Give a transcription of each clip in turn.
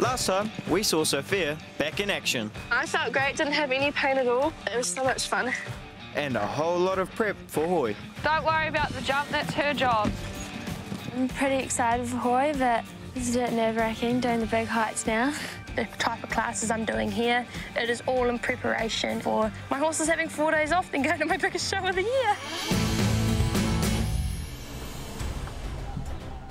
Last time, we saw Sophia back in action. I felt great, didn't have any pain at all. It was so much fun. And a whole lot of prep for Hoy. Don't worry about the jump, that's her job. I'm pretty excited for Hoy, but it's a bit nerve-wracking doing the big heights now. The type of classes I'm doing here, it is all in preparation for my horse is having 4 days off, then going to my biggest show of the year.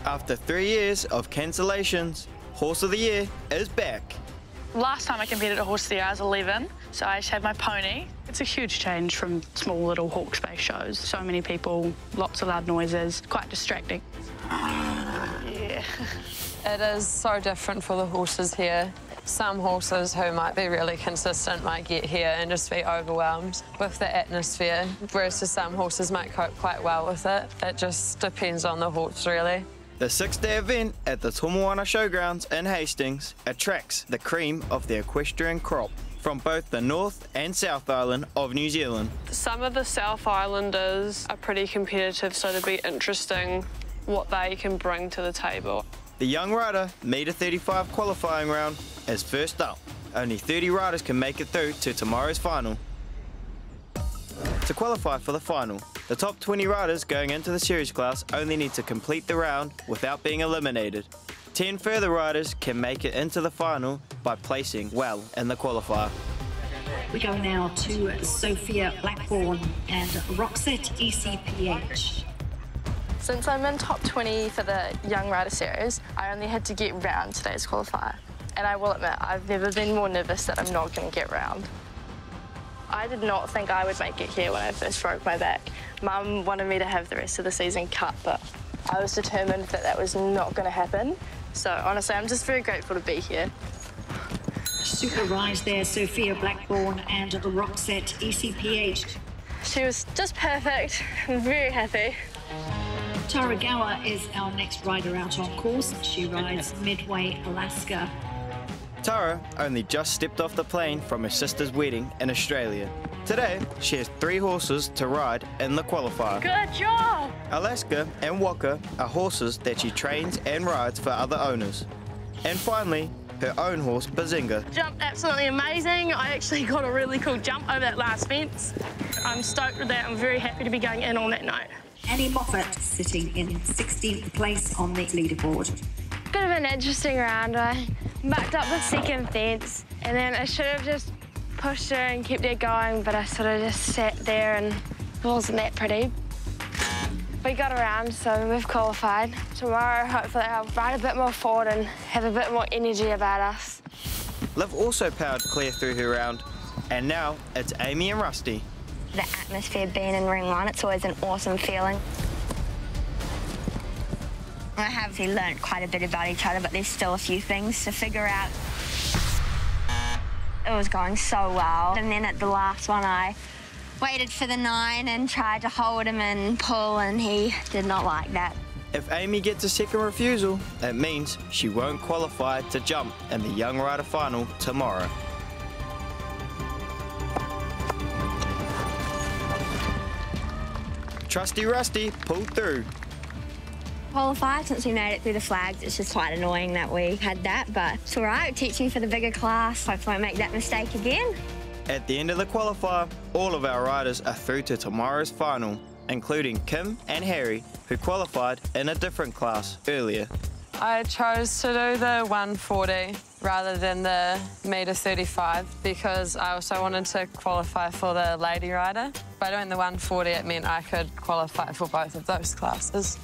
After 3 years of cancellations, Horse of the Year is back. Last time I competed at Horse of the Year, I was 11, so I just had my pony. It's a huge change from small little Hawke's Bay shows. So many people, lots of loud noises, quite distracting. Yeah. It is so different for the horses here. Some horses who might be really consistent might get here and just be overwhelmed with the atmosphere, whereas some horses might cope quite well with it. It just depends on the horse, really. The 6-day event at the Tomoana Showgrounds in Hastings attracts the cream of the equestrian crop from both the North and South Island of New Zealand. Some of the South Islanders are pretty competitive, so it'll be interesting what they can bring to the table. The young rider meter 35 qualifying round is first up. Only 30 riders can make it through to tomorrow's final. To qualify for the final, the top 20 riders going into the series class only need to complete the round without being eliminated. 10 further riders can make it into the final by placing well in the qualifier. We go now to Sophia Blackburn and Roxette ECPH. Since I'm in top 20 for the Young Rider Series, I only had to get round today's qualifier. And I will admit, I've never been more nervous that I'm not going to get round. I did not think I would make it here when I first broke my back. Mum wanted me to have the rest of the season cut, but I was determined that that was not going to happen. So honestly, I'm just very grateful to be here. Super rise there, Sophia Blackburn and Roxette ECPH. She was just perfect. I'm very happy. Taragawa is our next rider out on course. She rides Midway, Alaska. Tara only just stepped off the plane from her sister's wedding in Australia. Today, she has 3 horses to ride in the qualifier. Good job! Alaska and Waka are horses that she trains and rides for other owners. And finally, her own horse, Bazinga. Jumped absolutely amazing. I actually got a really cool jump over that last fence. I'm stoked with that. I'm very happy to be going in on that note. Annie Moffat sitting in 16th place on the leaderboard. Bit of an interesting round. I mucked up the second fence, and then I should have just pushed her and kept it going, but I sort of just sat there and it wasn't that pretty. We got around, so we've qualified. Tomorrow, hopefully, I'll ride a bit more forward and have a bit more energy about us. Liv also powered clear through her round, and now it's Amy and Rusty. The atmosphere being in ring 1, it's always an awesome feeling. I have learned quite a bit about each other, but there's still a few things to figure out. It was going so well, and then at the last one I waited for the 9 and tried to hold him and pull, and he did not like that. If Amy gets a second refusal, it means she won't qualify to jump in the Young Rider Final tomorrow. Trusty Rusty pulled through. Qualified since we made it through the flags. It's just quite annoying that we had that, but it's all right. Teaching for the bigger class. Hopefully I won't make that mistake again. At the end of the qualifier, all of our riders are through to tomorrow's final, including Kim and Harry, who qualified in a different class earlier. I chose to do the 140 rather than the meter 35 because I also wanted to qualify for the lady rider. By doing the 140, it meant I could qualify for both of those classes.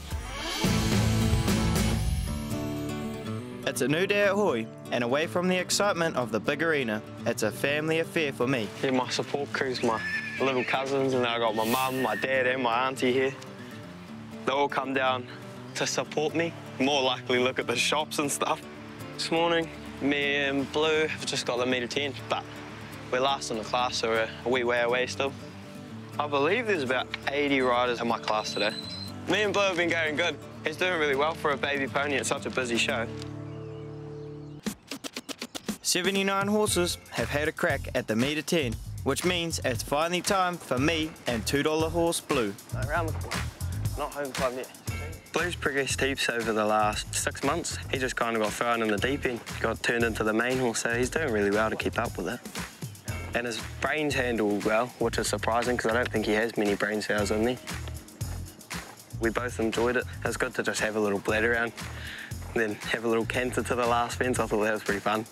It's a new day at Hoy, and away from the excitement of the big arena, it's a family affair for me. Yeah, my support crew's my little cousins, and then I got my mum, my dad, and my auntie here. They all come down to support me. More likely look at the shops and stuff. This morning, me and Blue have just got the meter 10, but we're last in the class, so we're a wee way away still. I believe there's about 80 riders in my class today. Me and Blue have been going good. He's doing really well for a baby pony at such a busy show. 79 horses have had a crack at the meter 10, which means it's finally time for me and $2 horse Blue. Around the corner. Not home time yet. Blue's progressed heaps over the last 6 months. He just kind of got thrown in the deep end, got turned into the main horse, so he's doing really well to keep up with it. And his brains handle well, which is surprising because I don't think he has many brain cells in there. We both enjoyed it. It was good to just have a little bled around, then have a little canter to the last fence. I thought that was pretty fun.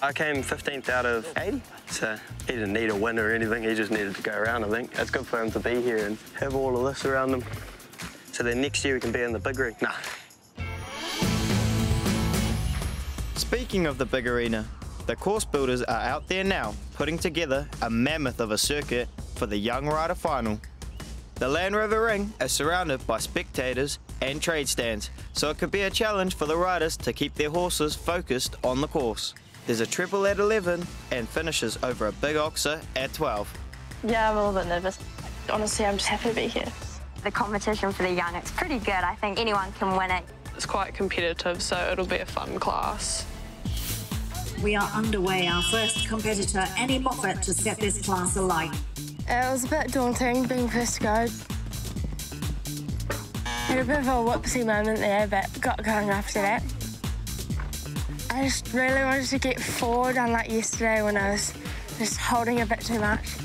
I came 15th out of 80, so he didn't need a win or anything. He just needed to go around, I think. It's good for him to be here and have all of this around him. So then next year we can be in the big ring. Nah. Speaking of the big arena, the course builders are out there now putting together a mammoth of a circuit for the Young Rider Final. The Land Rover Ring is surrounded by spectators and trade stands, so it could be a challenge for the riders to keep their horses focused on the course. There's a triple at 11 and finishes over a big oxer at 12. Yeah, I'm a little bit nervous. Honestly, I'm just happy to be here. The competition for the young, it's pretty good. I think anyone can win it. It's quite competitive, so it'll be a fun class. We are underway. Our first competitor, Annie Moffat, to set this class alight. It was a bit daunting being first to go. Had a bit of a whoopsie moment there, but got going after that. I just really wanted to get forward, unlike yesterday when I was just holding a bit too much.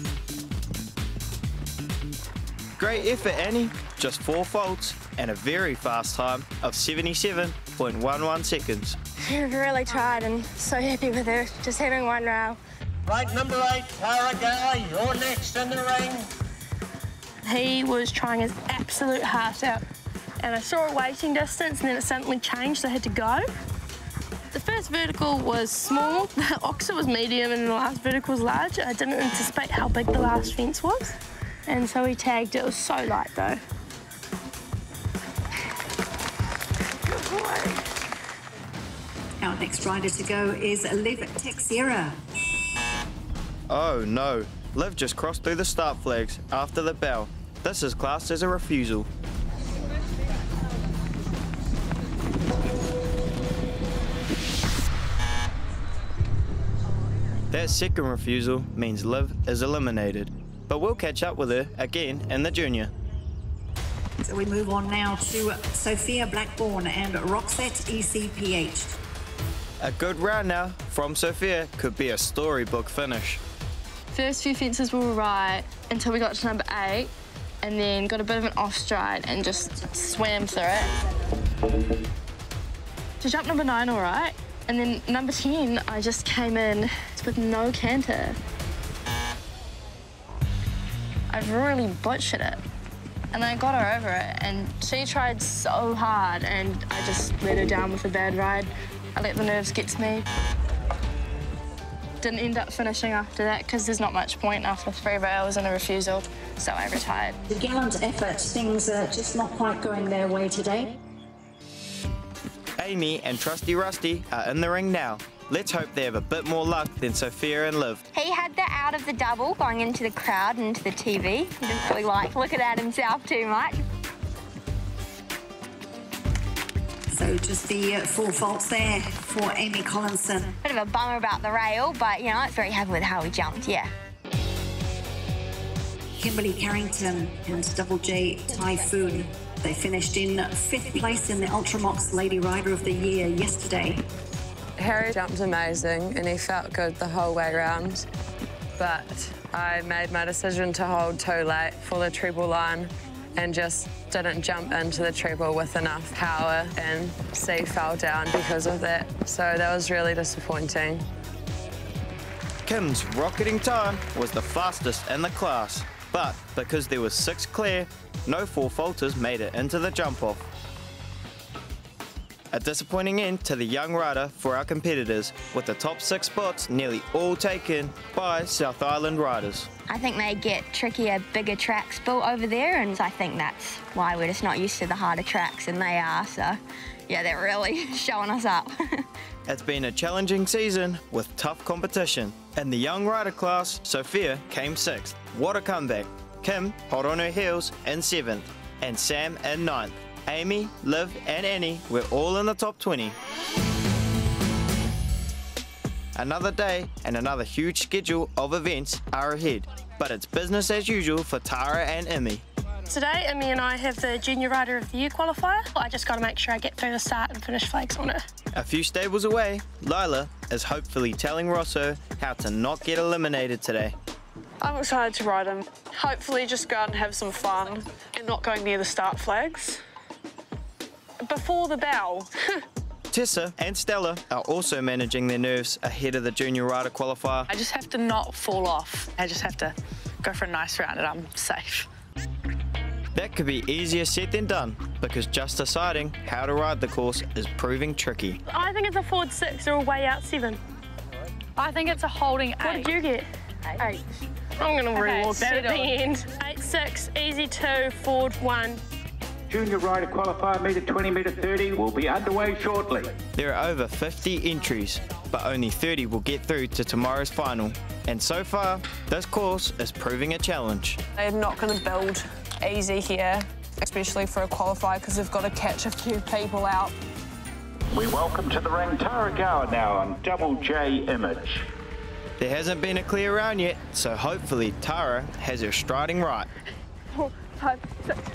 Great effort, Annie. Just 4 faults and a very fast time of 77.11 seconds. She really tried and so happy with her, just having one rail. Right, number 8, Taragawa, you're next in the ring. He was trying his absolute heart out, and I saw a waiting distance and then it suddenly changed, so I had to go. The first vertical was small, the oxer was medium, and the last vertical was large. I didn't anticipate how big the last fence was, and so he tagged. It was so light though. Good boy. Our next rider to go is Liv Texiera. Oh no, Liv just crossed through the start flags after the bell. This is classed as a refusal. That second refusal means Liv is eliminated, but we'll catch up with her again in the junior. So we move on now to Sophia Blackburn and Roxette ECPH. A good round now from Sophia could be a storybook finish. First few fences were right until we got to number 8, and then got a bit of an off stride and just swam through it. To jump number 9 all right, and then number 10 I just came in with no canter. I've really butchered it, and I got her over it, and she tried so hard, and I just let her down with a bad ride. I let the nerves get to me. Didn't end up finishing after that because there's not much point after 3 rails and a refusal, so I retired. The gallant effort, things are just not quite going their way today. Amy and Trusty Rusty are in the ring now. Let's hope they have a bit more luck than Sophia and Liv. He had the out of the double going into the crowd and into the TV. He didn't really like looking at himself too much. So just the 4 faults there for Amy Collinson. Bit of a bummer about the rail, but, you know, I'm very happy with how he jumped, yeah. Kimberly Carrington and Double J Typhoon. They finished in 5th place in the Ultramox Lady Rider of the Year yesterday. Harry jumped amazing and he felt good the whole way round, but I made my decision to hold too late for the treble line and just didn't jump into the treble with enough power, and C fell down because of that. So that was really disappointing. Kim's rocketing time was the fastest in the class, but because there was 6 clear, no 4 faulters made it into the jump-off. A disappointing end to the young rider for our competitors, with the top 6 spots nearly all taken by South Island riders. I think they get trickier, bigger tracks built over there, and I think that's why we're just not used to the harder tracks, and they are, so yeah, they're really showing us up. It's been a challenging season with tough competition. In the young rider class, Sophia came 6th. What a comeback. Kim hot on her heels in 7th, and Sam in 9th. Amy, Liv and Annie were all in the top 20. Another day and another huge schedule of events are ahead, but it's business as usual for Tara and Emmy. Today, Amy and I have the Junior Rider of the Year qualifier. I just got to make sure I get through the start and finish flags on her. A few stables away, Lila is hopefully telling Rosso how to not get eliminated today. I'm excited to ride him. Hopefully just go out and have some fun and not going near the start flags. Before the bell. Tessa and Stella are also managing their nerves ahead of the Junior Rider qualifier. I just have to not fall off. I just have to go for a nice round and I'm safe. That could be easier said than done, because just deciding how to ride the course is proving tricky. I think it's a forward 6 or a way out 7. I think it's a holding 8. What did you get? 8. I'm going to rewalk that at the end. 8-6, easy 2, forward 1. Junior Rider qualifier metre 20, metre 30 will be underway shortly. There are over 50 entries, but only 30 will get through to tomorrow's final. And so far, this course is proving a challenge. They're not going to build easy here, especially for a qualifier, because they've got to catch a few people out. We welcome to the ring Tara Gower now on Double J Image. There hasn't been a clear round yet, so hopefully Tara has her striding right. 4, 5, 6. Hit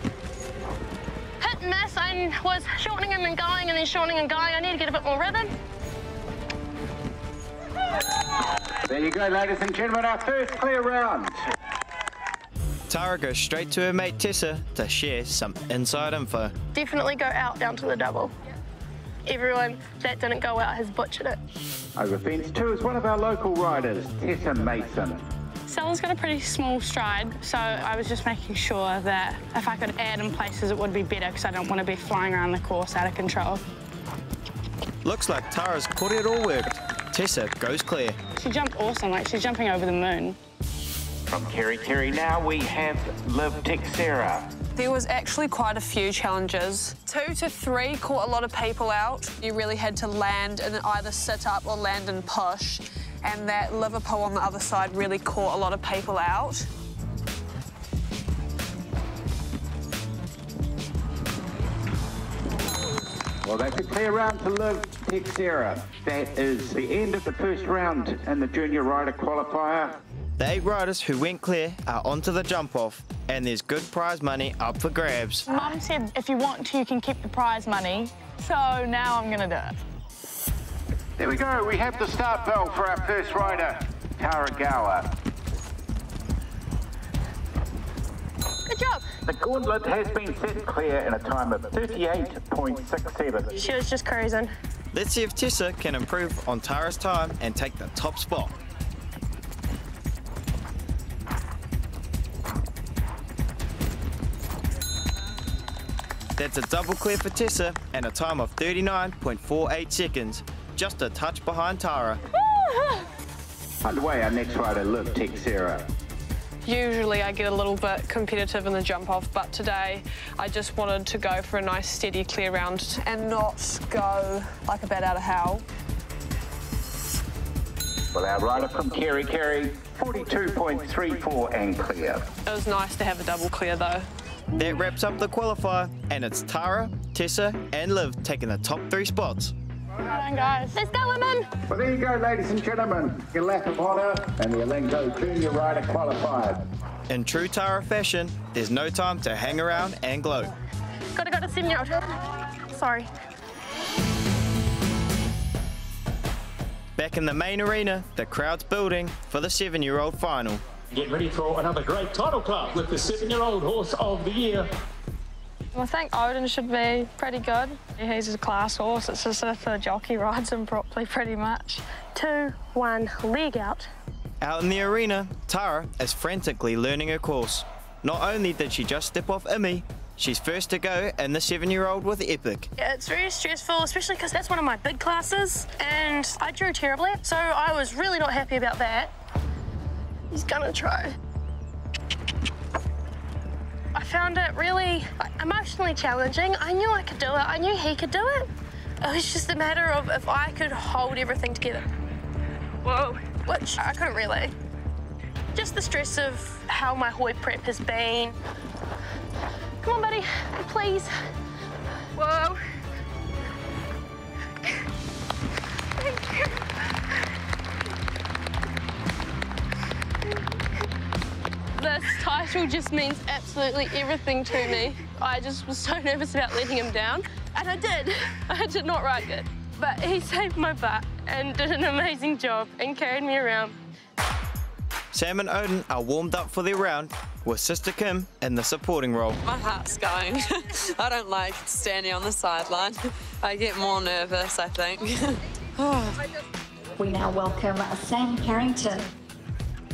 and miss. I was shortening and then going and then shortening and going. I need to get a bit more rhythm. There you go, ladies and gentlemen, our first clear round. Tara goes straight to her mate Tessa to share some inside info. Definitely go out down to the double. Everyone that didn't go out has butchered it. Over fence 2 is one of our local riders, Tessa Mason. Stella's got a pretty small stride, so I was just making sure that if I could add in places it would be better, because I don't want to be flying around the course out of control. Looks like Tara's caught it all worked. Tessa goes clear. She jumped awesome, like she's jumping over the moon. From Kerry now we have Liv Texera. There was actually quite a few challenges. 2 to 3 caught a lot of people out. You really had to land and either sit up or land and push. And that Liverpool on the other side really caught a lot of people out. Well, that's a clear round to Liv Texera. That is the end of the first round in the Junior Rider qualifier. The 8 riders who went clear are onto the jump-off, and there's good prize money up for grabs. Mum said if you want to, you can keep the prize money, so now I'm going to do it. There we go, we have the start bell for our first rider, Tara Gower. Good job. The gauntlet has been set clear in a time of 38.67. She was just cruising. Let's see if Tessa can improve on Tara's time and take the top spot. That's a double clear for Tessa and a time of 39.48 seconds, just a touch behind Tara. Underway, our next rider, Liv Texera. Usually I get a little bit competitive in the jump off, but today I just wanted to go for a nice steady clear round and not go like a bat out of hell. Well, our rider from Kerry, 42.34 and clear. It was nice to have a double clear though. That wraps up the qualifier, and it's Tara, Tessa and Liv taking the top 3 spots. Well done, guys. Let's go, women. Well, there you go, ladies and gentlemen. Your lap of honour and the Elenco Junior Rider qualified. In true Tara fashion, there's no time to hang around and glow. Gotta go to 7-year-old. Sorry. Back in the main arena, the crowd's building for the 7-year-old final. Get ready for another great title club with the 7-year-old horse of the year. I think Odin should be pretty good. He's a class horse. It's just if the jockey rides him properly, pretty much. 2, 1, leg out. Out in the arena, Tara is frantically learning her course. Not only did she just step off Imi, she's first to go in the 7-year-old with Epic. Yeah, it's very stressful, especially because that's one of my big classes, and I drew terribly, so I was really not happy about that. He's gonna try. I found it really emotionally challenging. I knew I could do it. I knew he could do it. It was just a matter of if I could hold everything together. Whoa. Which I couldn't really. Just the stress of how my Hoy prep has been. Come on, buddy, please. Whoa. Thank you. This tie neutral just means absolutely everything to me. I just was so nervous about letting him down, and I did. I did not ride good. But he saved my butt and did an amazing job and carried me around. Sam and Odin are warmed up for their round, with Sister Kim in the supporting role. My heart's going. I don't like standing on the sideline. I get more nervous, I think. We now welcome Sam Carrington.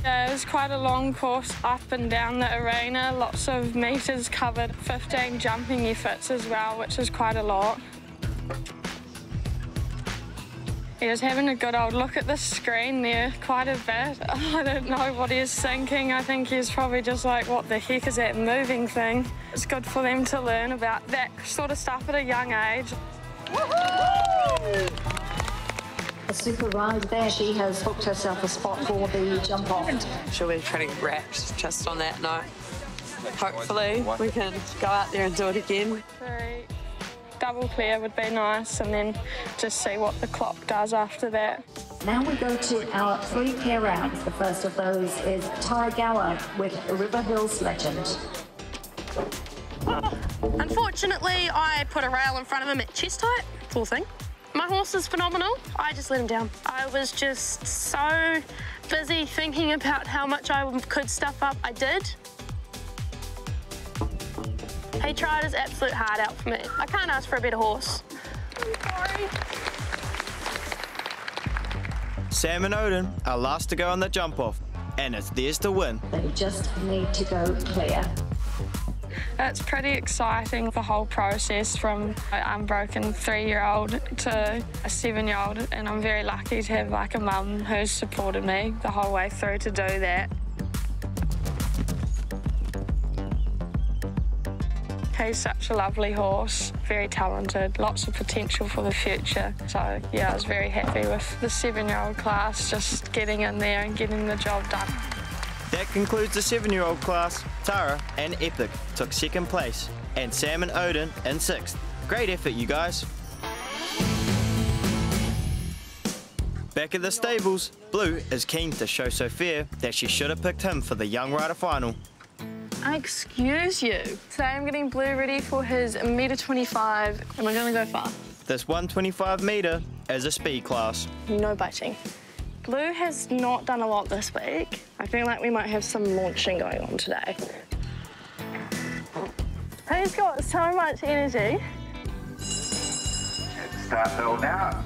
Yeah, it was quite a long course up and down the arena, lots of metres covered, 15 jumping efforts as well, which is quite a lot. He was having a good old look at the screen there quite a bit. I don't know what he's thinking. I think he's probably just like, what the heck is that moving thing? It's good for them to learn about that sort of stuff at a young age. A super ride there. She has booked herself a spot for the jump off. She'll be pretty wrapped just on that note. Hopefully we can go out there and do it again. Double clear would be nice, and then just see what the clock does after that. Now we go to our 3 pair rounds. The first of those is Tara Gower with River Hills Legend. Unfortunately, I put a rail in front of him at chest height. Poor thing. My horse is phenomenal. I just let him down. I was just so busy thinking about how much I could stuff up. I did. He tried his absolute heart out for me. I can't ask for a better horse. I'm sorry. Sam and Odin are last to go on the jump off, and it's theirs to win. They just need to go clear. It's pretty exciting, the whole process from an unbroken 3-year-old to a 7-year-old, and I'm very lucky to have like a mum who's supported me the whole way through to do that. He's such a lovely horse, very talented, lots of potential for the future. So yeah, I was very happy with the 7-year-old class, just getting in there and getting the job done. That concludes the 7-year-old class. Tara and Epic took 2nd place, and Sam and Odin in 6th. Great effort, you guys. Back at the stables, Blue is keen to show Sophia that she should have picked him for the Young Rider final. Excuse you. Today I'm getting Blue ready for his 1.25 metre. Am I going to go far? This 125 metre is a speed class. No biting. Blue has not done a lot this week. I feel like we might have some launching going on today. He's got so much energy. Start build now.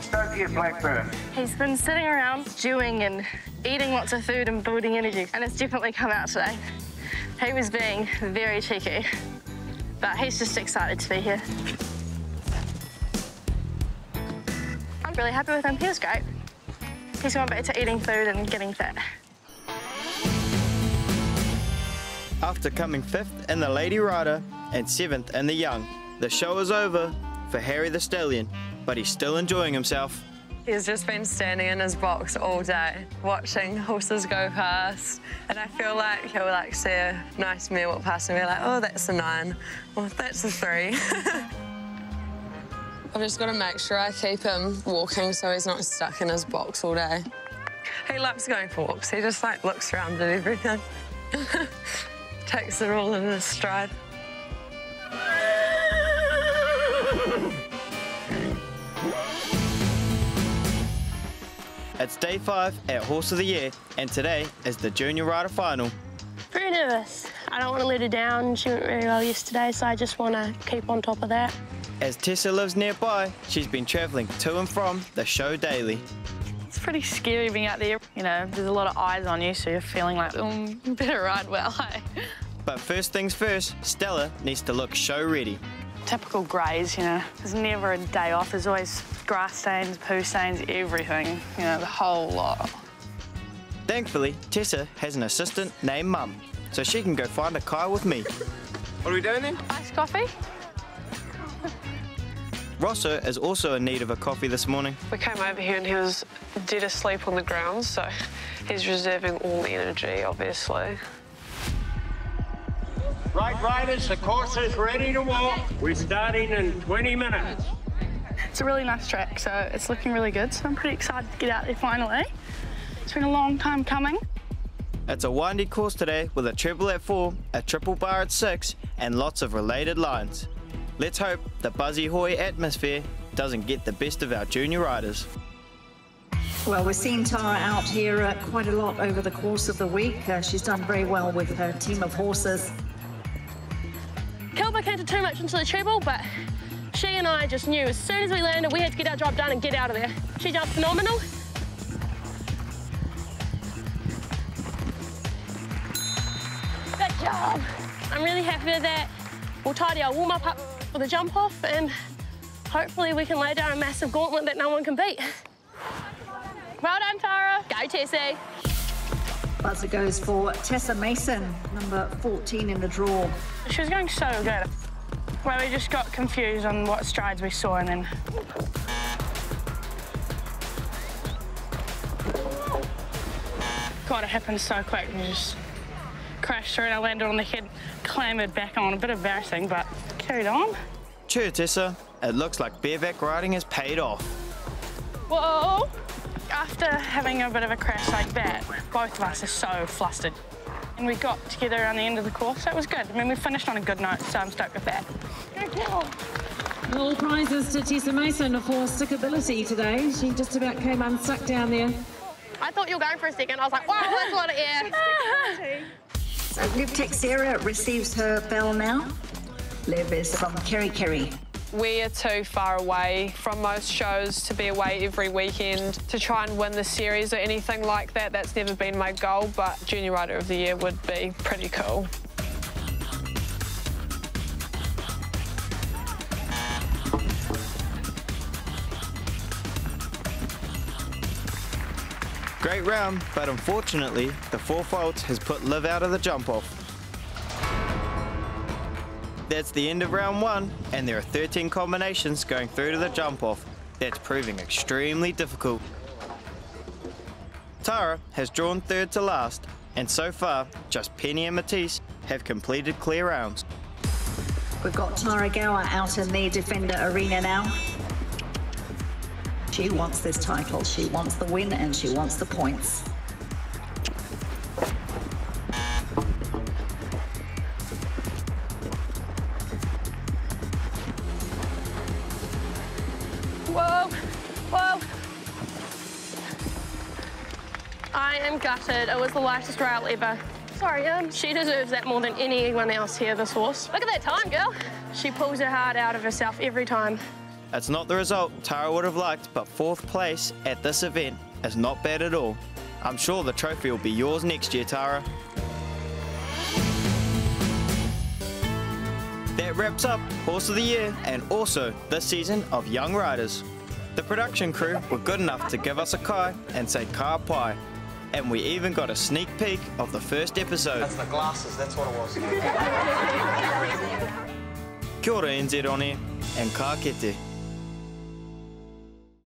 Start your Blackburn. He's been sitting around chewing and eating lots of food and building energy, and it's definitely come out today. He was being very cheeky, but he's just excited to be here. I'm really happy with him. He was great. He's gone back to eating food and getting fat. After coming 5th in the Lady Rider and 7th in the Young, the show is over for Harry the Stallion, but he's still enjoying himself. He's just been standing in his box all day, watching horses go past, and I feel like he'll like see a nice mare walk past and be like, oh, that's a 9, or that's a 3. I've just got to make sure I keep him walking so he's not stuck in his box all day. He loves going for walks. He just like looks around at everything. Takes it all in his stride. It's day 5 at Horse of the Year, and today is the Junior Rider final. Very nervous. I don't want to let her down. She went very well yesterday, so I just want to keep on top of that. As Tessa lives nearby, she's been travelling to and from the show daily. It's pretty scary being out there. You know, there's a lot of eyes on you, so you're feeling like, better ride well, hey? But first things first, Stella needs to look show ready. Typical greys, you know. There's never a day off. There's always grass stains, poo stains, everything. You know, the whole lot. Thankfully, Tessa has an assistant named Mum, so she can go find a car with me. What are we doing then? Iced coffee? Rosso is also in need of a coffee this morning. We came over here and he was dead asleep on the ground, so he's reserving all the energy, obviously. Right, riders, the course is ready to walk. We're starting in 20 minutes. It's a really nice track, so it's looking really good, so I'm pretty excited to get out there finally. It's been a long time coming. It's a windy course today with a treble at 4, a triple bar at 6 and lots of related lines. Let's hope the buzzy hoy atmosphere doesn't get the best of our junior riders. Well, we're seeing Tara out here quite a lot over the course of the week. She's done very well with her team of horses. Kilba can't do too much into the treble, but she and I just knew as soon as we landed, we had to get our job done and get out of there. She jumped phenomenal. Good job. I'm really happy with that. We'll tidy our warm-up up for the jump off and hopefully we can lay down a massive gauntlet that no one can beat. Well done, Tara. Go, Tessie. Buzzer goes for Tessa Mason, number 14 in the draw. She was going so good. Well, we just got confused on what strides we saw and then... God, it happened so quick. We just crashed through and I landed on the head, clambered back on. A bit embarrassing, but carried on. Cheer, Tessa. It looks like bareback riding has paid off. Whoa! After having a bit of a crash like that, both of us are so flustered. And we got together around the end of the course, so it was good. I mean, we finished on a good note, so I'm stoked with that. All prizes to Tessa Mason for stickability today. She just about came unstuck down there. I thought you were going for a second. I was like, wow, that's a lot of air. So Liv Texera receives her bell now. Liv is from Kerry. We are too far away from most shows to be away every weekend to try and win the series or anything like that. That's never been my goal, but Junior Rider of the Year would be pretty cool. Great round, but unfortunately, the 4 faults has put Liv out of the jump-off. That's the end of round 1, and there are 13 combinations going through to the jump-off. That's proving extremely difficult. Tara has drawn 3rd to last, and so far, just Penny and Matisse have completed clear rounds. We've got Tara Gower out in the Defender arena now. She wants this title, she wants the win, and she wants the points. Whoa, whoa. I am gutted. It was the lightest rail ever. Sorry, she deserves that more than anyone else here, this horse. Look at that time, girl. She pulls her heart out of herself every time. It's not the result Tara would have liked, but 4th place at this event is not bad at all. I'm sure the trophy will be yours next year, Tara. That wraps up Horse of the Year and also this season of Young Riders. The production crew were good enough to give us a kai and say ka pai. And we even got a sneak peek of the first episode. That's the glasses, that's what it was. Kia ora NZ on air and ka kete.